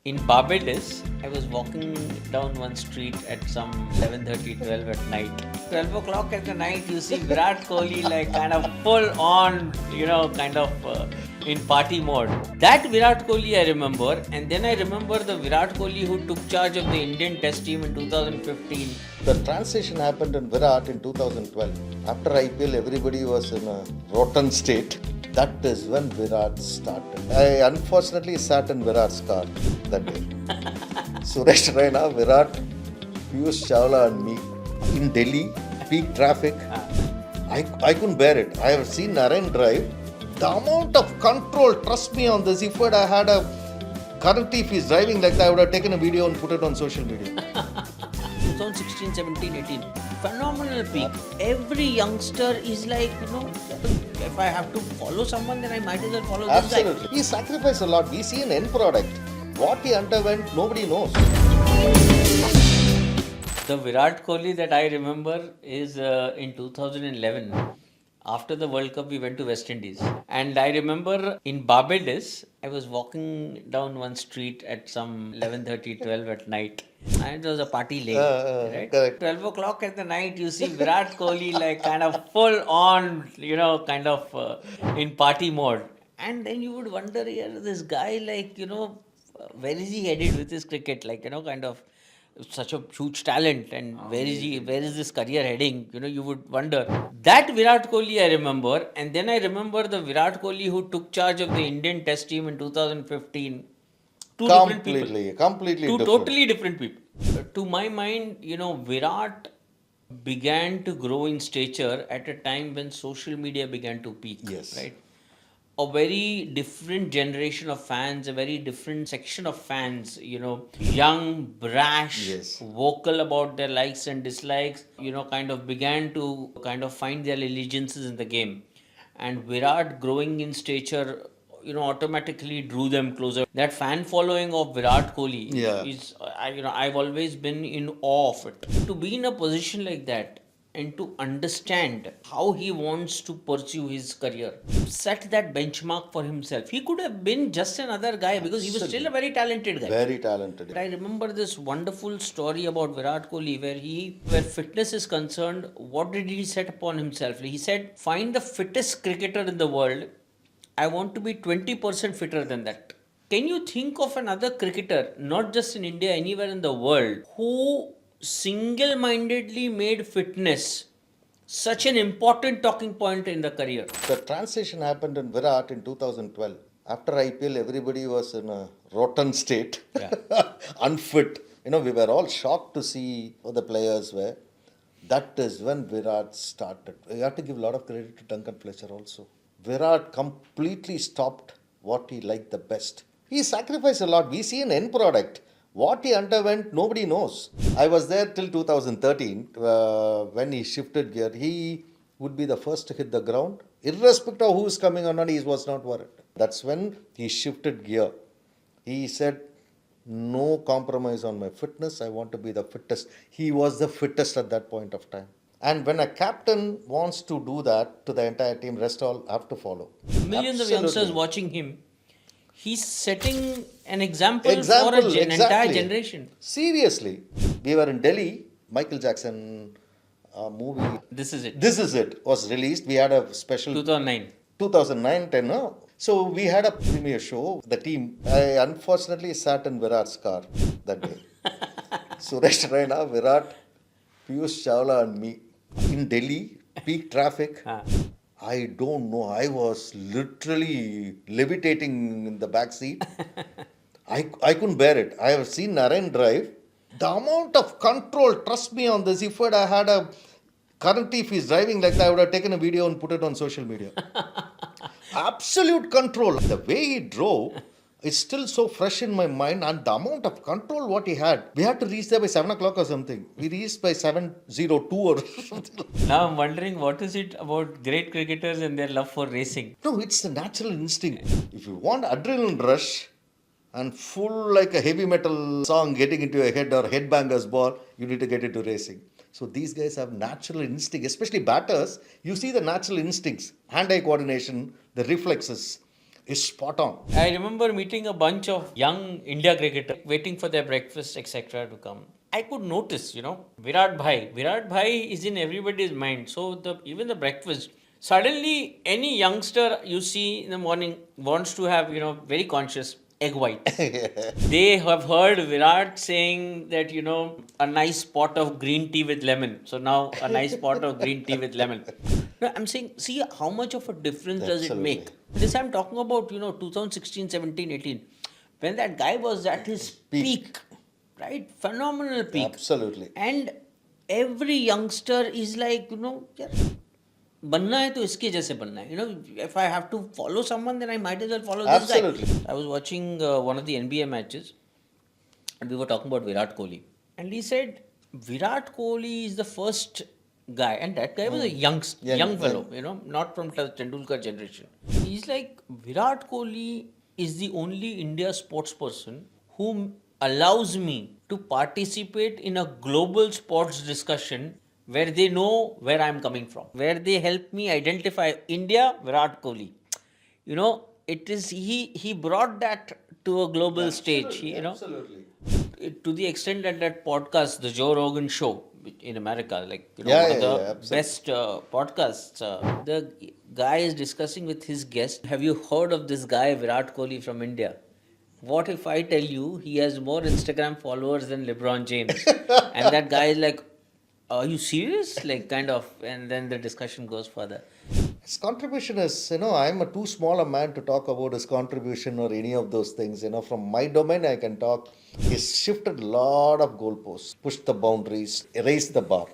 In Barbados, I was walking down one street at some 11:30, 12 at night. 12 o'clock at the night, you see Virat Kohli like kind of full on, kind of in party mode. That Virat Kohli I remember, and then I remember the Virat Kohli who took charge of the Indian Test team in 2015. The transition happened in Virat in 2012. After IPL, everybody was in a rotten state. That is when Virat started. I unfortunately sat in Virat's car that day. Suresh Raina, Virat, Piyush Chawla and me in Delhi, peak traffic. I couldn't bear it. I have seen Narayan drive. The amount of control, trust me on this, if I had a currently if he's driving like that, I would have taken a video and put it on social media. 2016, 17, 18. Phenomenal peak. Every youngster is like, if I have to follow someone, then I might as well follow this guy. Absolutely. He sacrificed a lot. We see an end product. What he underwent, nobody knows. The Virat Kohli that I remember is in 2011. After the World Cup, we went to West Indies. And I remember in Barbados, I was walking down one street at some 11:30, 12 at night. And it was a party lane, right? Correct. 12 o'clock at the night, you see Virat Kohli like kind of full on, kind of in party mode. And then you would wonder, this guy like, where is he headed with his cricket? Like, kind of such a huge talent, and where is this career heading? You would wonder. That Virat Kohli I remember, and then I remember the Virat Kohli who took charge of the Indian Test team in 2015. Two Completely different. different. Totally different people. To my mind, Virat began to grow in stature at a time when social media began to peak. Yes. Right? A very different generation of fans, a very different section of fans, young, brash, Yes. vocal about their likes and dislikes, kind of began to kind of find their allegiances in the game. And Virat growing in stature, automatically drew them closer. That fan following of Virat Kohli is, I've always been in awe of it. To be in a position like that, and to understand how he wants to pursue his career, set that benchmark for himself. He could have been just another guy because he was still a very talented guy. Very talented. But I remember this wonderful story about Virat Kohli where fitness is concerned, what did he set upon himself? He said, find the fittest cricketer in the world. I want to be 20% fitter than that. Can you think of another cricketer, not just in India, anywhere in the world, who single-mindedly made fitness such an important talking point in the career? The transition happened in Virat in 2012. After IPL, everybody was in a rotten state, unfit. We were all shocked to see who the players were. That is when Virat started. You have to give a lot of credit to Duncan Fletcher also. Virat completely stopped what he liked the best. He sacrificed a lot. We see an end product. What he underwent, nobody knows. I was there till 2013 when he shifted gear. He would be the first to hit the ground. Irrespective of who is coming or not, he was not worried. That's when he shifted gear. He said, no compromise on my fitness. I want to be the fittest. He was the fittest at that point of time. And when a captain wants to do that to the entire team, rest all have to follow. Millions of youngsters watching him. He's setting an example for an entire generation. Seriously. We were in Delhi, Michael Jackson movie. This is it. Was released. We had a special 2009, 10, no? So we had a premiere show. The team, I unfortunately sat in Virat's car that day. Suresh Raina, Virat, Piyush Chawla and me in Delhi, peak traffic. I don't know. I was literally levitating in the back seat. I couldn't bear it. I have seen Narayan drive. The amount of control, trust me on this, if I had a currently if he's driving like that, I would have taken a video and put it on social media. Absolute control. The way he drove is still so fresh in my mind, and the amount of control what he had. We had to reach there by 7 o'clock or something. We reached by 7:02 or something. Now I'm wondering, what is it about great cricketers and their love for racing? No, it's the natural instinct. If you want adrenaline rush and full like a heavy metal song getting into your head or headbanger's ball, you need to get into racing. So these guys have natural instinct, especially batters. You see the natural instincts, hand-eye coordination, the reflexes. is spot on. I remember meeting a bunch of young India cricketers waiting for their breakfast, etc. to come. I could notice, Virat Bhai. Virat Bhai is in everybody's mind. So even the breakfast. Suddenly, any youngster you see in the morning wants to have, very conscious egg whites. They have heard Virat saying that, a nice pot of green tea with lemon. So now a nice pot of green tea with lemon. No, I'm saying, see how much of a difference does it Absolutely. make? This I'm talking about, 2016, 17, 18. When that guy was at his peak, right? Phenomenal peak. Absolutely. And every youngster is like, यार, बनना है तो इसके जैसे बनना है. If I have to follow someone, then I might as well follow this Absolutely. guy. I was watching one of the NBA matches, and we were talking about Virat Kohli. And he said, Virat Kohli is the first guy, and that guy was a young fellow, not from Tendulkar generation. He's like, Virat Kohli is the only India sports person who allows me to participate in a global sports discussion where they know where I'm coming from, where they help me identify India, Virat Kohli. It is he brought that to a global stage. Absolutely. To the extent that podcast, the Joe Rogan show in America, like Yeah, one of the absolutely. best podcasts, the guy is discussing with his guest. Have you heard of this guy Virat Kohli from India? What if I tell you he has more Instagram followers than LeBron James? And that guy is like, are you serious? Like, kind of, and then the discussion goes further. His contribution is, I'm a too small a man to talk about his contribution or any of those things. From my domain, I can talk. He's shifted a lot of goalposts, pushed the boundaries, raised the bar.